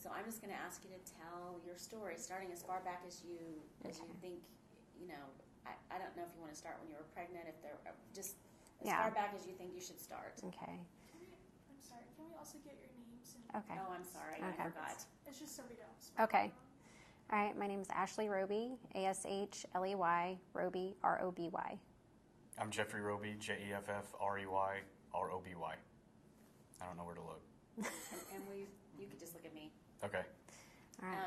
So I'm just going to ask you to tell your story, starting as far back as you think. I don't know if you want to start when you were pregnant, if they're just as far back as you think you should start. Okay. I'm sorry. Can we also get your names? Okay. Oh, I'm sorry. I forgot. It's just so we don't. Okay. All right. My name is Ashley Roby, Ashley, Roby, Roby. I'm Jeffrey Roby, Jeffrey, Roby. I don't know where to look. and you could just look at me. Okay. All right.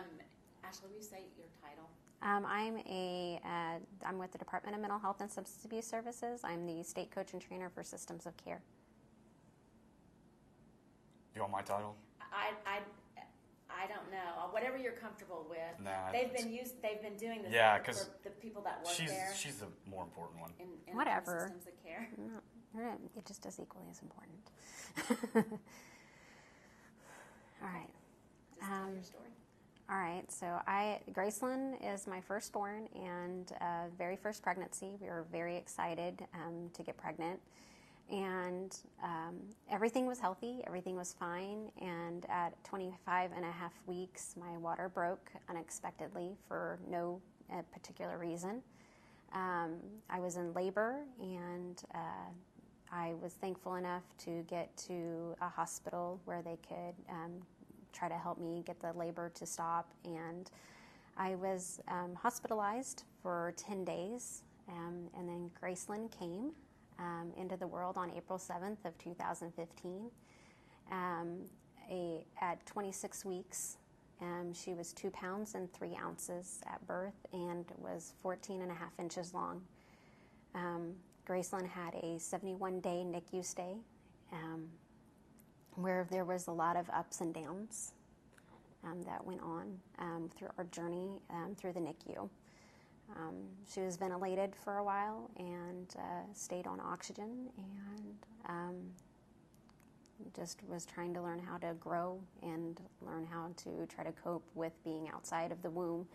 Ashley, will you say your title? I'm with the Department of Mental Health and Substance Abuse Services. I'm the state coach and trainer for Systems of Care. You want my title? I don't know. Whatever you're comfortable with. Nah. They've been doing this for the people that work there. She's the more important one. In Whatever. Systems of Care. No, it just is equally as important. All right. Just tell your story. All right. So Gracelyn is my firstborn and very first pregnancy. We were very excited to get pregnant. And everything was healthy, everything was fine, and at 25 and a half weeks, my water broke unexpectedly for no particular reason. I was in labor, and I was thankful enough to get to a hospital where they could try to help me get the labor to stop, and I was hospitalized for 10 days, and then Gracelyn came into the world on April 7th of 2015. At 26 weeks, she was 2 pounds and 3 ounces at birth and was 14 and a half inches long. Gracelyn had a 71-day NICU stay where there was a lot of ups and downs that went on through our journey through the NICU. She was ventilated for a while and stayed on oxygen and just was trying to learn how to grow and learn how to try to cope with being outside of the womb.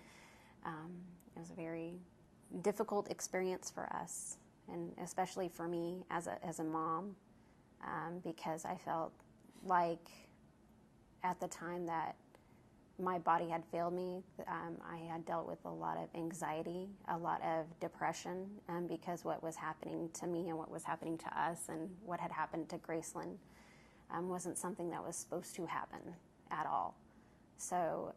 It was a very difficult experience for us, and especially for me as a mom, because I felt like at the time that my body had failed me. I had dealt with a lot of anxiety, a lot of depression, because what was happening to me and what was happening to us and what had happened to Gracelyn wasn't something that was supposed to happen at all. So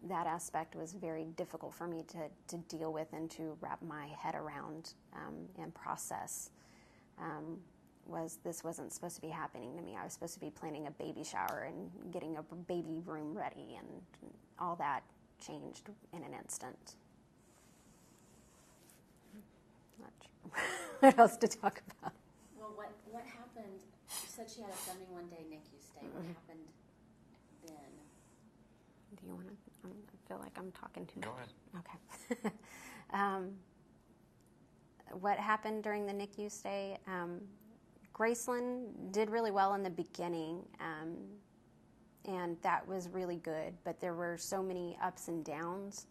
that aspect was very difficult for me to deal with and to wrap my head around and process. This wasn't supposed to be happening to me. I was supposed to be planning a baby shower and getting a baby room ready, and all that changed in an instant. Not sure what else to talk about. Well, what happened? You said she had a 71-day NICU stay. What happened then? Do you want to? I feel like I'm talking too much. Go ahead. Okay. What happened during the NICU stay? Gracelyn did really well in the beginning, and that was really good, but there were so many ups and downs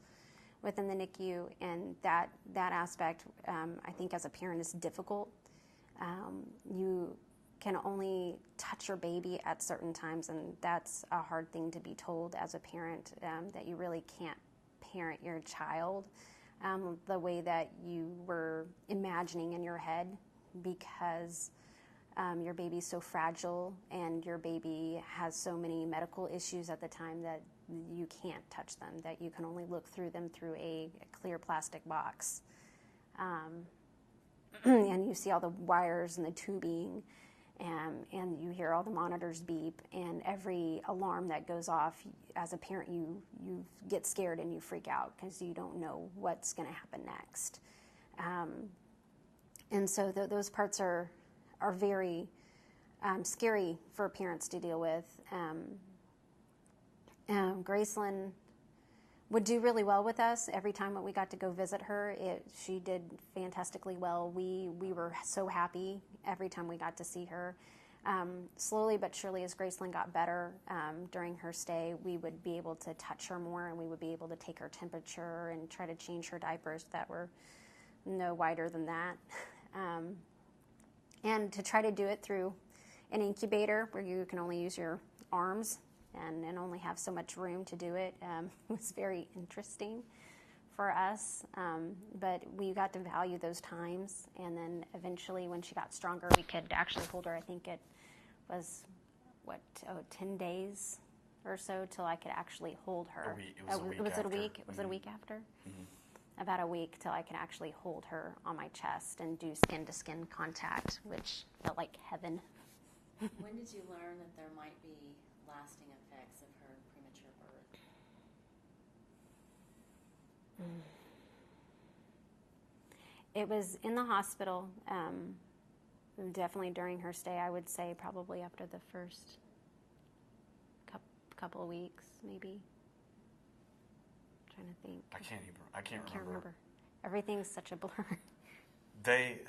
within the NICU, and that aspect, I think as a parent, is difficult. You can only touch your baby at certain times, and that's a hard thing to be told as a parent, that you really can't parent your child the way that you were imagining in your head, because your baby's so fragile and your baby has so many medical issues at the time that you can't touch them, that you can only look through them through a clear plastic box. And you see all the wires and the tubing, and you hear all the monitors beep, and every alarm that goes off, as a parent, you get scared and you freak out because you don't know what's going to happen next. And so those parts are very scary for parents to deal with. Gracelyn would do really well with us every time that we got to go visit her. She did fantastically well. We were so happy every time we got to see her. Slowly but surely, as Gracelyn got better during her stay, we would be able to touch her more, and we would be able to take her temperature and try to change her diapers that were no wider than that. And to try to do it through an incubator where you can only use your arms and only have so much room to do it. It was very interesting for us, but we got to value those times. And then eventually, when she got stronger, we could actually hold her. I think it was 10 days or so till I could actually hold her. A week. It was a week was after. it a week? Was it a week after? Mm-hmm. About a week till I could actually hold her on my chest and do skin-to-skin contact, which felt like heaven. When did you learn that there might be lasting effects of her premature birth? It was in the hospital, definitely during her stay. I would say probably after the first couple of weeks, maybe. I'm trying to think. I can't remember. Everything's such a blur. They,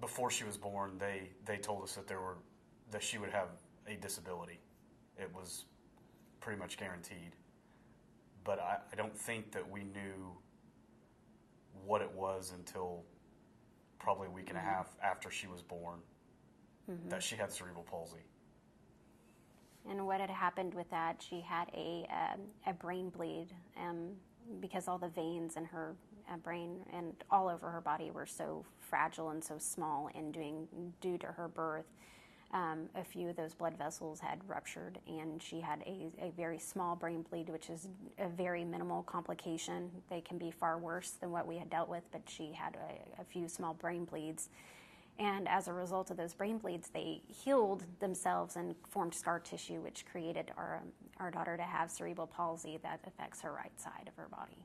before she was born, they told us that she would have a disability. It was pretty much guaranteed. But I don't think that we knew what it was until probably a week and a half after she was born, that she had cerebral palsy. And what had happened with that, she had a brain bleed because all the veins in her brain and all over her body were so fragile and so small, and due to her birth, a few of those blood vessels had ruptured, and she had a very small brain bleed, which is a very minimal complication. They can be far worse than what we had dealt with, but she had a few small brain bleeds. And as a result of those brain bleeds, they healed themselves and formed scar tissue, which created our daughter to have cerebral palsy that affects her right side of her body.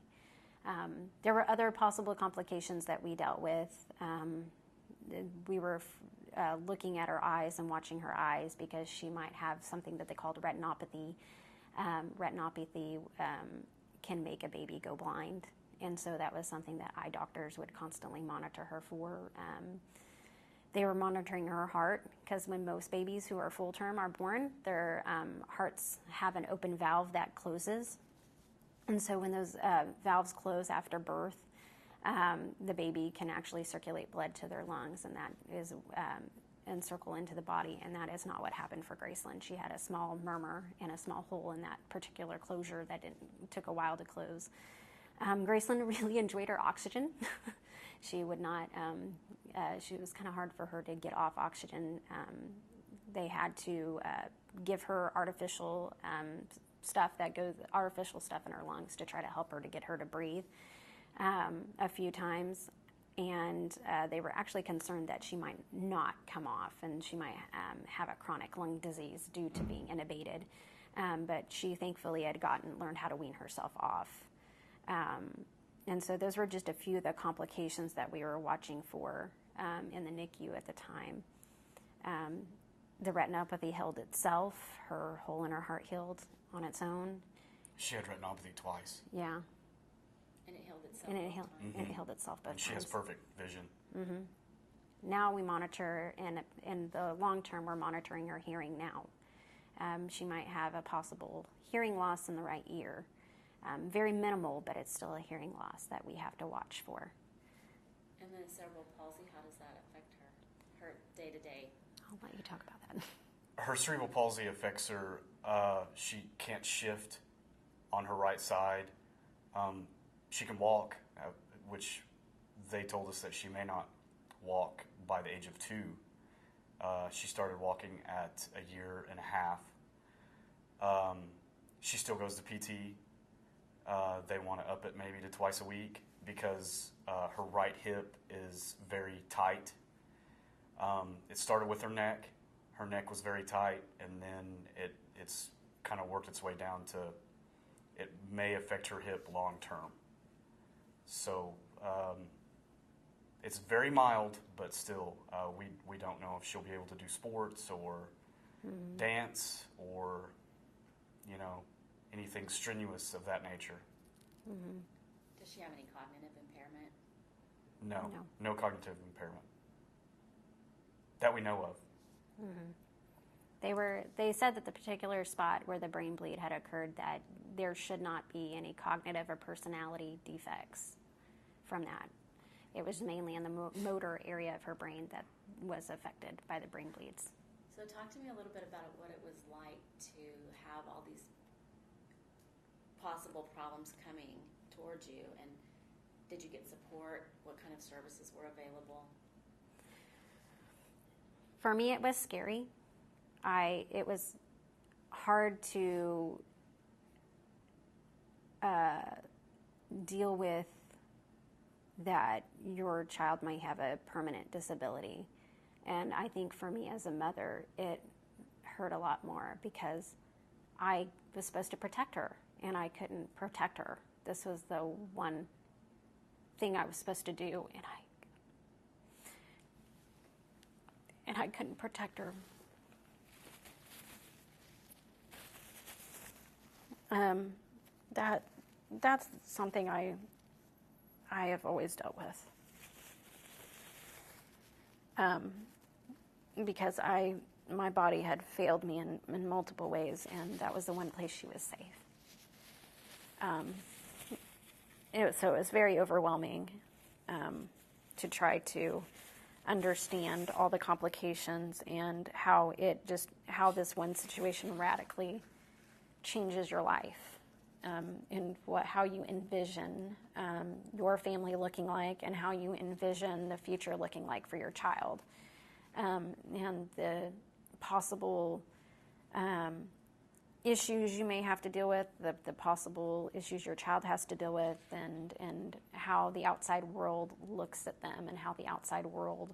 There were other possible complications that we dealt with. We were looking at her eyes and watching her eyes because she might have something that they called retinopathy. Retinopathy can make a baby go blind. And so that was something that eye doctors would constantly monitor her for. They were monitoring her heart because when most babies who are full term are born, their hearts have an open valve that closes. And so when those valves close after birth, the baby can actually circulate blood to their lungs, and that is and circle into the body. And that is not what happened for Graceland. She had a small murmur and a small hole in that particular closure that took a while to close. Graceland really enjoyed her oxygen. She would not. She was kind of hard for her to get off oxygen. They had to give her artificial stuff in her lungs to try to help her to get her to breathe a few times. And they were actually concerned that she might not come off and she might have a chronic lung disease due to being intubated. But she thankfully had learned how to wean herself off. And so those were just a few of the complications that we were watching for in the NICU at the time. The retinopathy healed itself. Her hole in her heart healed on its own. She had retinopathy twice. Yeah. And it healed itself. And it healed itself both and she times. has perfect vision. Mm-hmm. Now we monitor, and in the long term, we're monitoring her hearing now. She might have a possible hearing loss in the right ear. Very minimal, but it's still a hearing loss that we have to watch for. And then cerebral palsy, how does that affect her day to day? I'll let you talk about that. Her cerebral palsy affects her. She can't shift on her right side. She can walk, which they told us that she may not walk by the age of 2. She started walking at a year and a half. She still goes to PT. They want to up it maybe to twice a week because her right hip is very tight. It started with her neck. Her neck was very tight, and then it's kind of worked its way down to it may affect her hip long term. So it's very mild, but still we don't know if she'll be able to do sports or dance or anything strenuous of that nature. Mm-hmm. Does she have any cognitive impairment? No cognitive impairment that we know of. Mm-hmm. They said that the particular spot where the brain bleed had occurred, that there should not be any cognitive or personality defects from that. It was mainly in the motor area of her brain that was affected by the brain bleeds. So talk to me a little bit about what it was like to have all these possible problems coming towards you, and did you get support? What kind of services were available? For me, it was scary. It was hard to deal with that your child might have a permanent disability. And I think for me as a mother, it hurt a lot more because I was supposed to protect her, and I couldn't protect her. This was the one thing I was supposed to do, and I couldn't protect her. That's something I have always dealt with. Because my body had failed me in multiple ways, and that was the one place she was safe. So it was very overwhelming to try to understand all the complications and how this one situation radically changes your life, and how you envision your family looking like, and how you envision the future looking like for your child, and the possible issues you may have to deal with, the possible issues your child has to deal with, and how the outside world looks at them, and how the outside world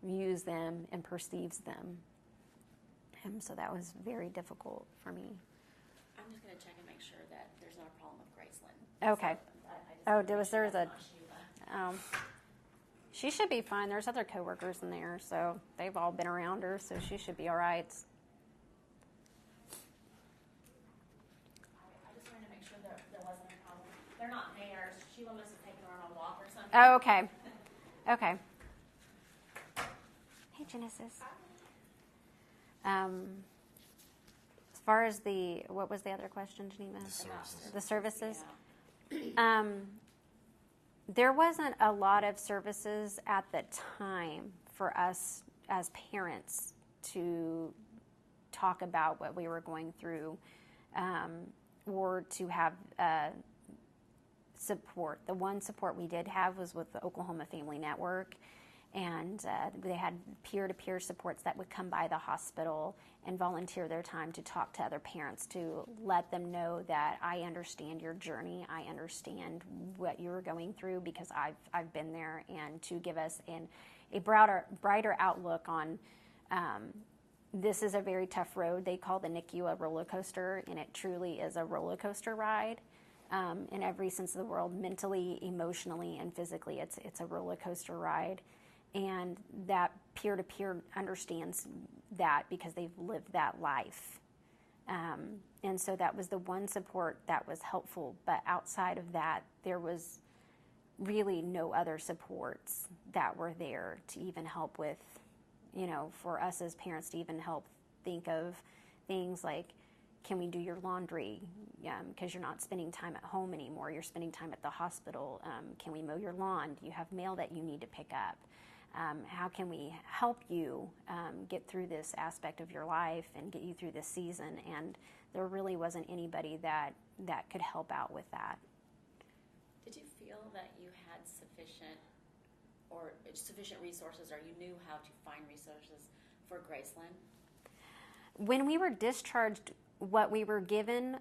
views them and perceives them. And so that was very difficult for me. I'm just going to check and make sure that there's no problem with Graceland. Okay. She should be fine. There's other coworkers in there, so they've all been around her, so she should be all right. I just wanted to make sure that there wasn't a problem. They're not there. Sheila must have taken her on a walk or something. Oh, okay. Okay. Hey, Genesis. As far as what was the other question, Geneva? The services. Yeah. There wasn't a lot of services at the time for us as parents to talk about what we were going through, or to have support. The one support we did have was with the Oklahoma Family Network, and they had peer-to-peer supports that would come by the hospital and volunteer their time to talk to other parents, to let them know that I understand your journey, I understand what you're going through because I've been there, and to give us a brighter outlook on this is a very tough road. They call the NICU a roller coaster, and it truly is a roller coaster ride. In every sense of the world, mentally, emotionally, and physically, it's a roller coaster ride. And that peer-to-peer understands that because they've lived that life. And so that was the one support that was helpful. But outside of that, there was really no other supports that were there to even help with, for us as parents to even help think of things like, can we do your laundry? Because you're not spending time at home anymore. You're spending time at the hospital. Can we mow your lawn? Do you have mail that you need to pick up? How can we help you get through this aspect of your life and get you through this season? And there really wasn't anybody that could help out with that. Did you feel that you had sufficient resources, or you knew how to find resources for Graceland? When we were discharged, what we were given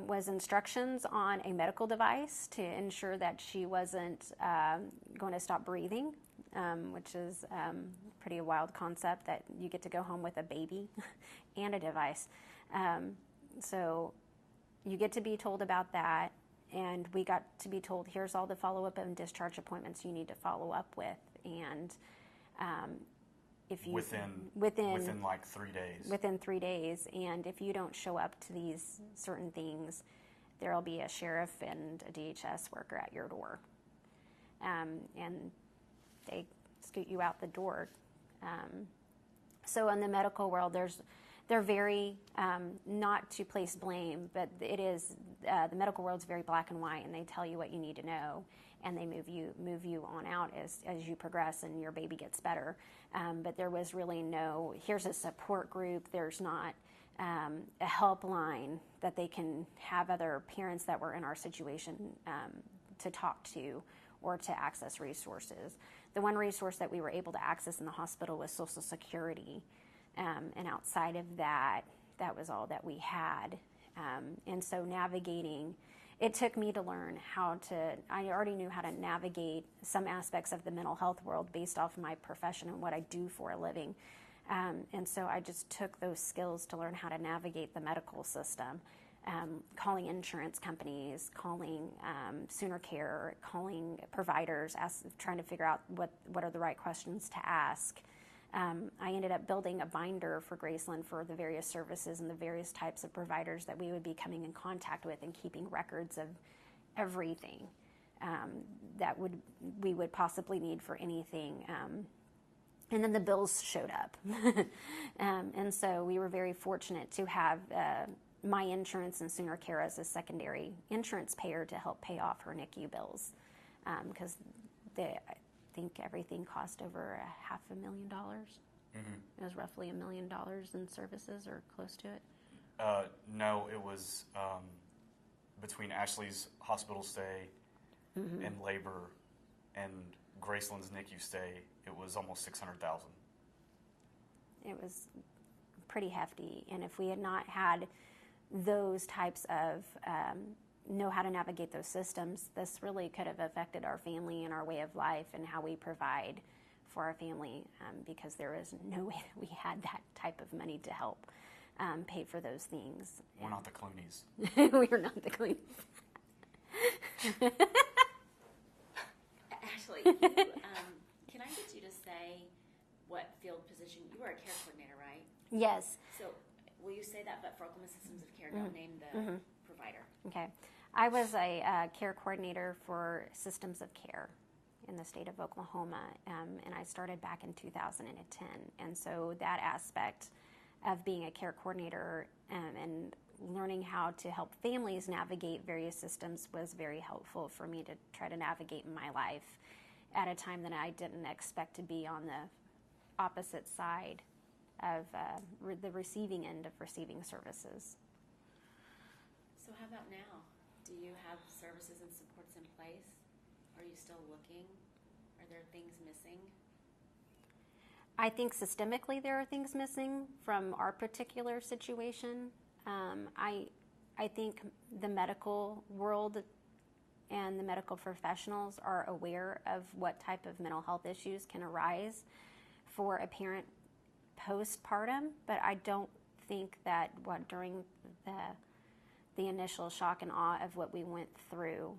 was instructions on a medical device to ensure that she wasn't going to stop breathing. Which is pretty a wild concept that you get to go home with a baby and a device. So you get to be told about that, and we got to be told, here's all the follow-up and discharge appointments you need to follow up with. And if you within like 3 days. Within 3 days, and if you don't show up to these certain things, there'll be a sheriff and a DHS worker at your door. And they scoot you out the door. So in the medical world, they're very, not to place blame, but it is, the medical world's very black and white, and they tell you what you need to know, and they move you on out as you progress and your baby gets better. But there was really no, here's a support group. There's not a helpline that they can have other parents that were in our situation to talk to or to access resources. The one resource that we were able to access in the hospital was Social Security, and outside of that, that was all that we had. And so navigating, it took me to learn I already knew how to navigate some aspects of the mental health world based off my profession and what I do for a living. And so I just took those skills to learn how to navigate the medical system, calling insurance companies, calling Sooner Care, calling providers, trying to figure out what are the right questions to ask. I ended up building a binder for Graceland for the various services and the various types of providers that we would be coming in contact with, and keeping records of everything that we would possibly need for anything. And then the bills showed up. And so we were very fortunate to have my insurance and Sooner Care as a secondary insurance payer to help pay off her NICU bills, because I think everything cost over $500,000. Mm-hmm. It was roughly $1 million in services, or close to it. No, it was between Ashley's hospital stay Mm-hmm. and labor and Graceland's NICU stay. It was almost $600,000. It was pretty hefty, and if we had not had those types of know how to navigate those systems, this really could have affected our family and our way of life and how we provide for our family, because there is no way that we had that type of money to help pay for those things. We're not the Clooney's. We are not the Clooney's. Ashley, can I get you to say what field position you were? A care coordinator, right? Yes. So will you say that, but for Oklahoma Systems of Care, don't name the provider? Okay. I was a care coordinator for Systems of Care in the state of Oklahoma, and I started back in 2010. And so that aspect of being a care coordinator and learning how to help families navigate various systems was very helpful for me to try to navigate my life at a time that I didn't expect to be on the opposite side of the receiving end of receiving services. So how about now? Do you have services and supports in place? Are you still looking? Are there things missing? I think systemically there are things missing from our particular situation. I think the medical world and the medical professionals are aware of what type of mental health issues can arise for a parent postpartum, but I don't think that during the initial shock and awe of what we went through,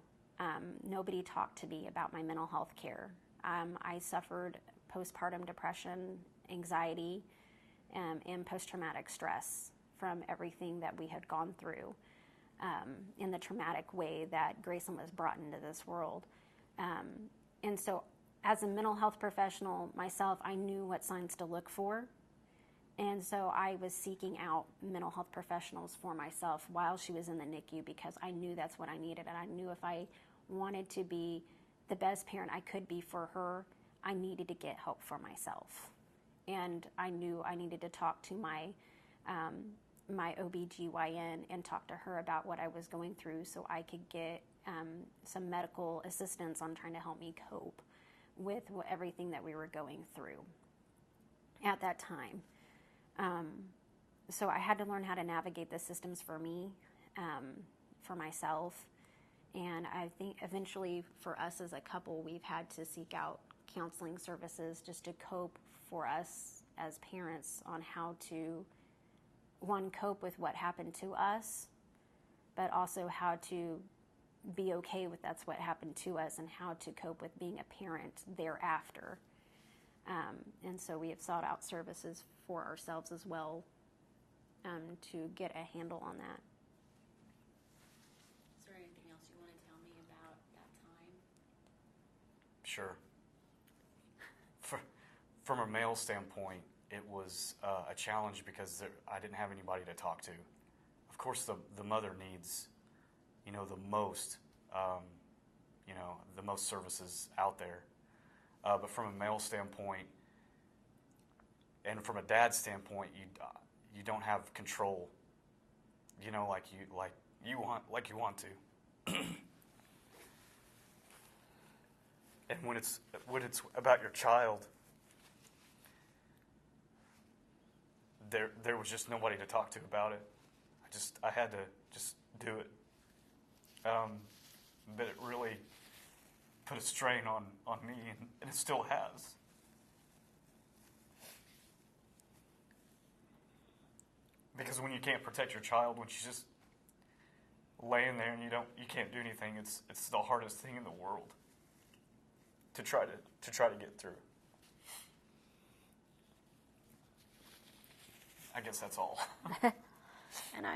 nobody talked to me about my mental health care. I suffered postpartum depression, anxiety, and post-traumatic stress from everything that we had gone through in the traumatic way that Graceland was brought into this world. And so as a mental health professional myself, I knew what signs to look for. And so I was seeking out mental health professionals for myself while she was in the NICU, because I knew that's what I needed. And I knew if I wanted to be the best parent I could be for her, I needed to get help for myself. And I knew I needed to talk to my OBGYN and talk to her about what I was going through so I could get some medical assistance on trying to help me cope with everything that we were going through at that time. So I had to learn how to navigate the systems for me, for myself. And I think eventually for us as a couple, we've had to seek out counseling services just to cope for us as parents on how to, one, cope with what happened to us, but also how to be okay with that's what happened to us and how to cope with being a parent thereafter. And so we have sought out services for ourselves as well to get a handle on that. Is there anything else you want to tell me about that time? Sure. From a male standpoint, it was a challenge because I didn't have anybody to talk to. Of course, the mother needs, the most, the most services out there. But from a male standpoint, and from a dad's standpoint, you don't have control, like you want to. And when it's about your child, there was just nobody to talk to about it. I had to just do it. But it really put a strain on me, and it still has. Because when you can't protect your child, when she's just laying there and you can't do anything, it's the hardest thing in the world to try to get through. I guess that's all. And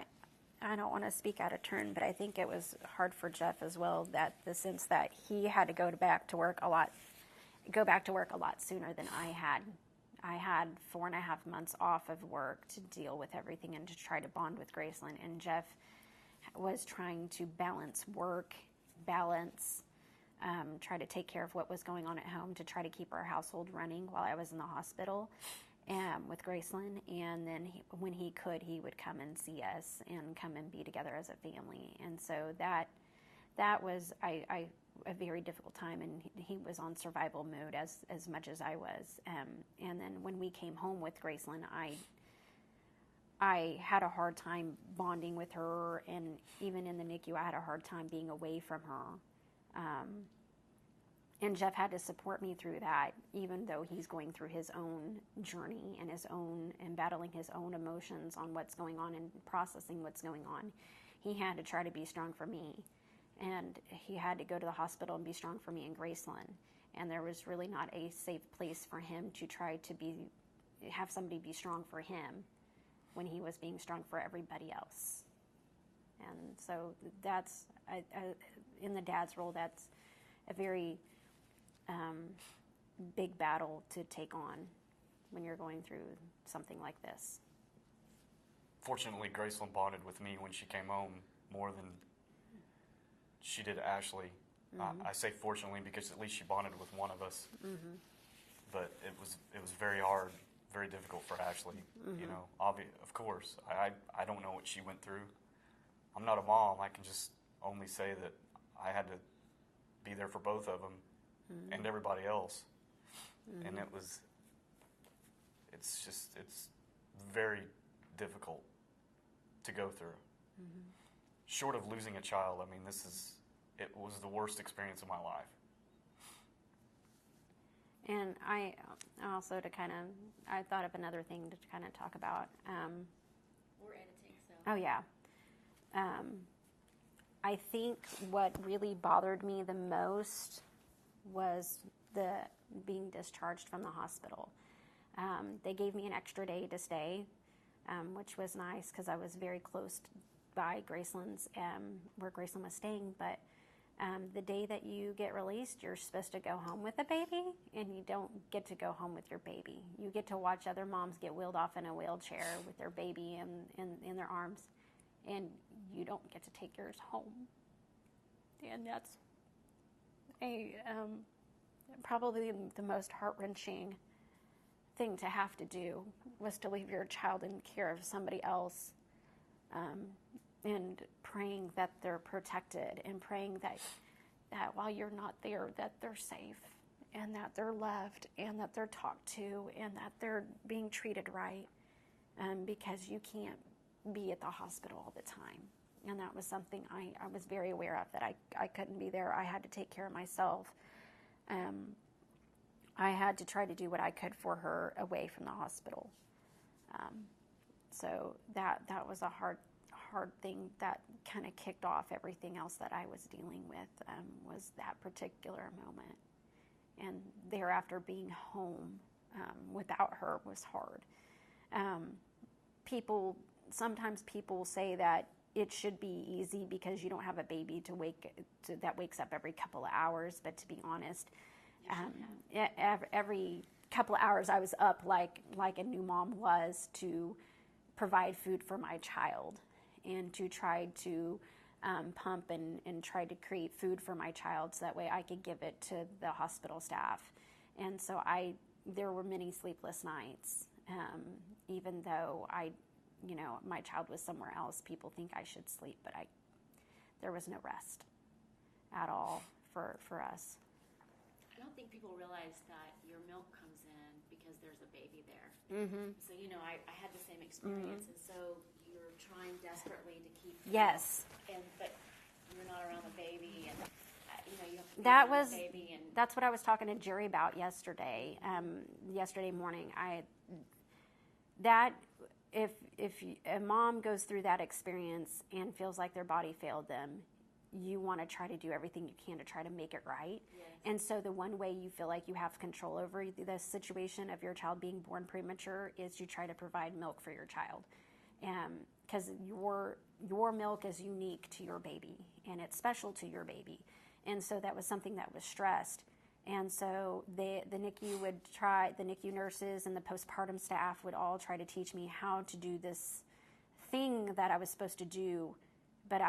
I don't want to speak out of turn, but I think it was hard for Jeff as well, that the sense that he had to go back to work a lot sooner than I had. I had 4.5 months off of work to deal with everything and to try to bond with Graceland. And Jeff was trying to balance work, try to take care of what was going on at home, to try to keep our household running while I was in the hospital with Graceland. And then when he could, he would come and see us and come and be together as a family. And so that was a very difficult time, and he was on survival mode as much as I was. And then when we came home with Graceland, I had a hard time bonding with her, and even in the NICU, I had a hard time being away from her. And Jeff had to support me through that, even though he's going through his own journey and battling his own emotions on what's going on and processing what's going on. He had to try to be strong for me. And he had to go to the hospital and be strong for me in Graceland. And there was really not a safe place for him to try to have somebody be strong for him when he was being strong for everybody else. And so that's, in the dad's role, that's a very big battle to take on when you're going through something like this. Fortunately, Graceland bonded with me when she came home more than she did Ashley. Mm-hmm. I say fortunately because at least she bonded with one of us. Mm-hmm. But it was very hard, very difficult for Ashley. Mm-hmm. Of course. I don't know what she went through. I'm not a mom. I can just only say that I had to be there for both of them and everybody else. And it's very difficult to go through. Mm-hmm. Short of losing a child, I mean, it was the worst experience of my life. And I also I thought of another thing to kind of talk about. We're editing, so. Oh, yeah. I think what really bothered me the most was the being discharged from the hospital. They gave me an extra day to stay, which was nice because I was very close by Graceland's, where Graceland was staying. But the day that you get released, you're supposed to go home with a baby, and you don't get to go home with your baby. You get to watch other moms get wheeled off in a wheelchair with their baby in their arms, and you don't get to take yours home. And that's probably the most heart-wrenching thing to have to do, was to leave your child in care of somebody else, and praying that they're protected, and praying that while you're not there, that they're safe, and that they're loved, and that they're talked to, and that they're being treated right, because you can't be at the hospital all the time. And that was something I was very aware of, that I couldn't be there. I had to take care of myself. I had to try to do what I could for her away from the hospital. So that was a hard thing that kind of kicked off everything else that I was dealing with, was that particular moment. And thereafter, being home without her was hard. Sometimes people say that it should be easy because you don't have a baby that wakes up every couple of hours. But to be honest, every couple of hours I was up like a new mom was, to provide food for my child, and to try to pump and try to create food for my child so that way I could give it to the hospital staff. And so there were many sleepless nights, even though my child was somewhere else, people think I should sleep, but there was no rest at all for us. I don't think people realize that your milk comes in because there's a baby there. Mm-hmm. So, I had the same experience. And so you're trying desperately to keep Yes. but you're not around the baby, and you have to be That around was the baby. And that's what I was talking to Jerry about yesterday. Yesterday morning, if a mom goes through that experience and feels like their body failed them, you want to try to do everything you can to try to make it right. Yes. And so the one way you feel like you have control over the situation of your child being born premature is you try to provide milk for your child. Because your milk is unique to your baby, and it's special to your baby. And so that was something that was stressed. And so the NICU nurses and the postpartum staff would all try to teach me how to do this thing that I was supposed to do, but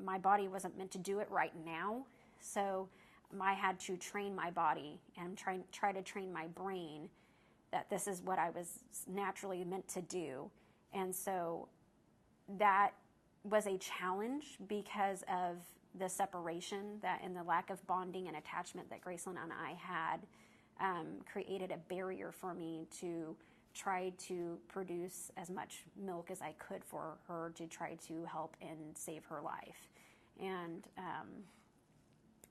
my body wasn't meant to do it right now. So I had to train my body and try to train my brain that this is what I was naturally meant to do. And so that was a challenge because of the separation and the lack of bonding and attachment that Graceland and I had created a barrier for me to try to produce as much milk as I could for her to try to help and save her life. And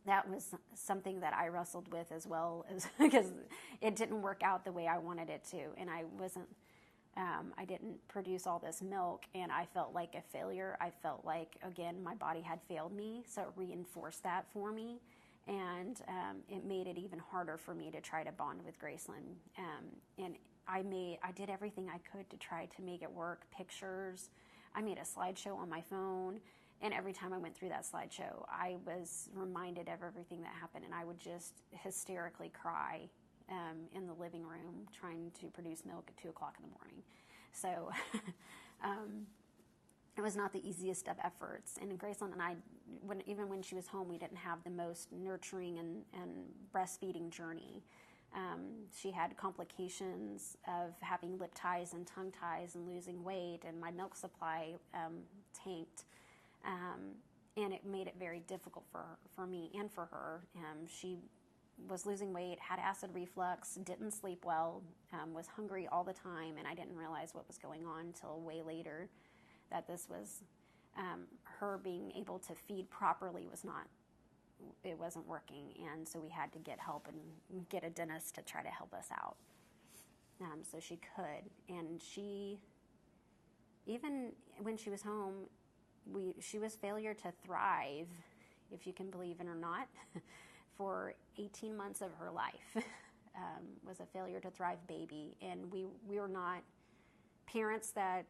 that was something that I wrestled with as well, because it didn't work out the way I wanted it to. And I didn't produce all this milk, and I felt like a failure. I felt like, again, my body had failed me, so it reinforced that for me. And it made it even harder for me to try to bond with Graceland. And I did everything I could to try to make it work. Pictures. I made a slideshow on my phone, and every time I went through that slideshow, I was reminded of everything that happened, and I would just hysterically cry in the living room trying to produce milk at 2 o'clock in the morning. So it was not the easiest of efforts. And Graceland and I, even when she was home, we didn't have the most nurturing and breastfeeding journey. She had complications of having lip ties and tongue ties and losing weight, and my milk supply tanked. And it made it very difficult for me and for her. She was losing weight, had acid reflux, didn't sleep well, was hungry all the time, and I didn't realize what was going on until way later, that this was her being able to feed properly it wasn't working, and so we had to get help and get a dentist to try to help us out. So she could, and even when she was home, she was failure to thrive, if you can believe it or not, for 18 months of her life. Was a failure to thrive baby, and we were not parents that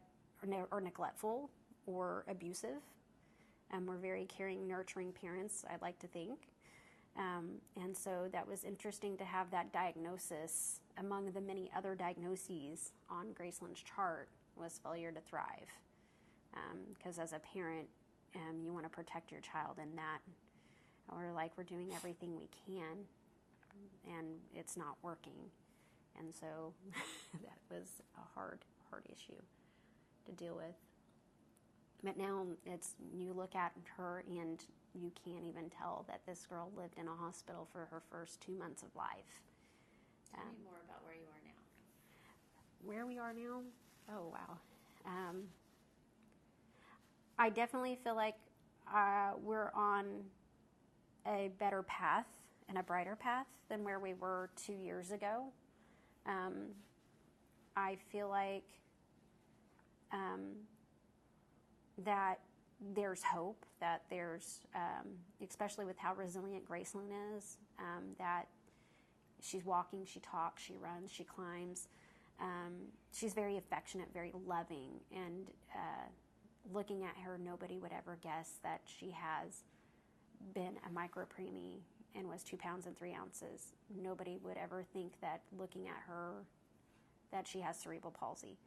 are neglectful or abusive. We're very caring, nurturing parents, I'd like to think. And so that was interesting to have that diagnosis among the many other diagnoses on Graceland's chart was failure to thrive. Because as a parent, you want to protect your child, and that we're doing everything we can, and it's not working. And so that was a hard issue to deal with. But now you look at her and you can't even tell that this girl lived in a hospital for her first 2 months of life. Tell me more about where you are now. Where we are now? Oh, wow. I definitely feel like we're on a better path and a brighter path than where we were 2 years ago. I feel like that there's hope, that there's, especially with how resilient Graceland is, that she's walking, she talks, she runs, she climbs. She's very affectionate, very loving, and looking at her, nobody would ever guess that she has been a micropreemie and was 2 pounds and 3 ounces. Nobody would ever think that looking at her that she has cerebral palsy.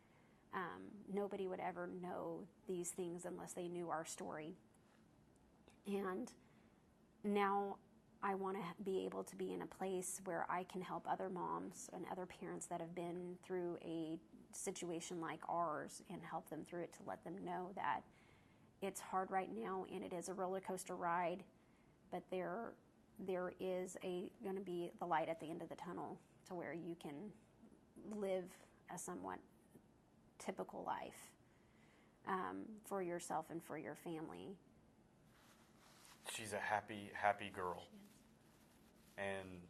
Nobody would ever know these things unless they knew our story. And now I want to be able to be in a place where I can help other moms and other parents that have been through a situation like ours and help them through it, to let them know that it's hard right now and it is a roller coaster ride, but there is going to be the light at the end of the tunnel to where you can live a somewhat typical life for yourself and for your family. She's a happy girl. And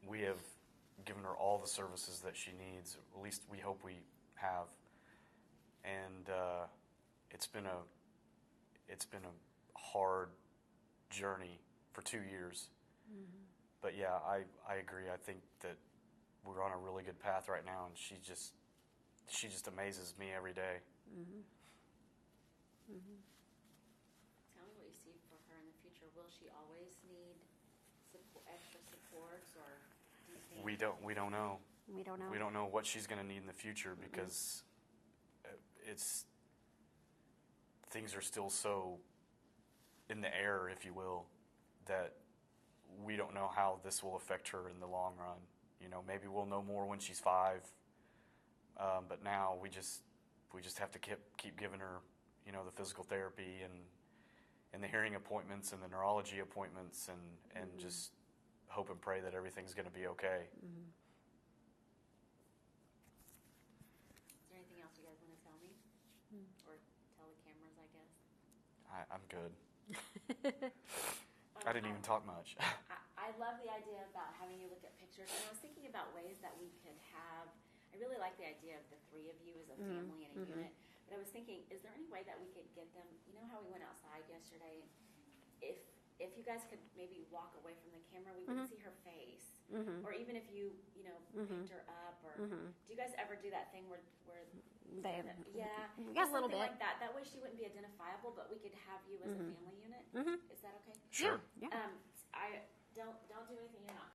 we have given her all the services that she needs. At least we hope we have. And it's been a hard journey for 2 years. Mm-hmm. But yeah, I agree. I think that we're on a really good path right now, and she just amazes me every day. Mm-hmm. Mm-hmm. Tell me what you see for her in the future. Will she always need extra supports, or do you think? We don't know. We don't know. We don't know what she's going to need in the future, because things are still so in the air, if you will, that we don't know how this will affect her in the long run. Maybe we'll know more when she's 5, but now we just have to keep giving her, the physical therapy and the hearing appointments and the neurology appointments, and just hope and pray that everything's going to be okay. Mm-hmm. Is there anything else you guys want to tell me? Or tell the cameras, I guess? I'm good. I didn't even talk much. I love the idea about having you look at pictures, and I was thinking about ways that we could have. I really like the idea of the 3 of you as a family and a unit. But I was thinking, is there any way that we could get them? You know how we went outside yesterday? If you guys could maybe walk away from the camera, we would see her face. Mm-hmm. Or even if you picked her up, or do you guys ever do that thing where they a little bit like that? That way she wouldn't be identifiable, but we could have you as a family unit. Is that okay? Sure. Yeah.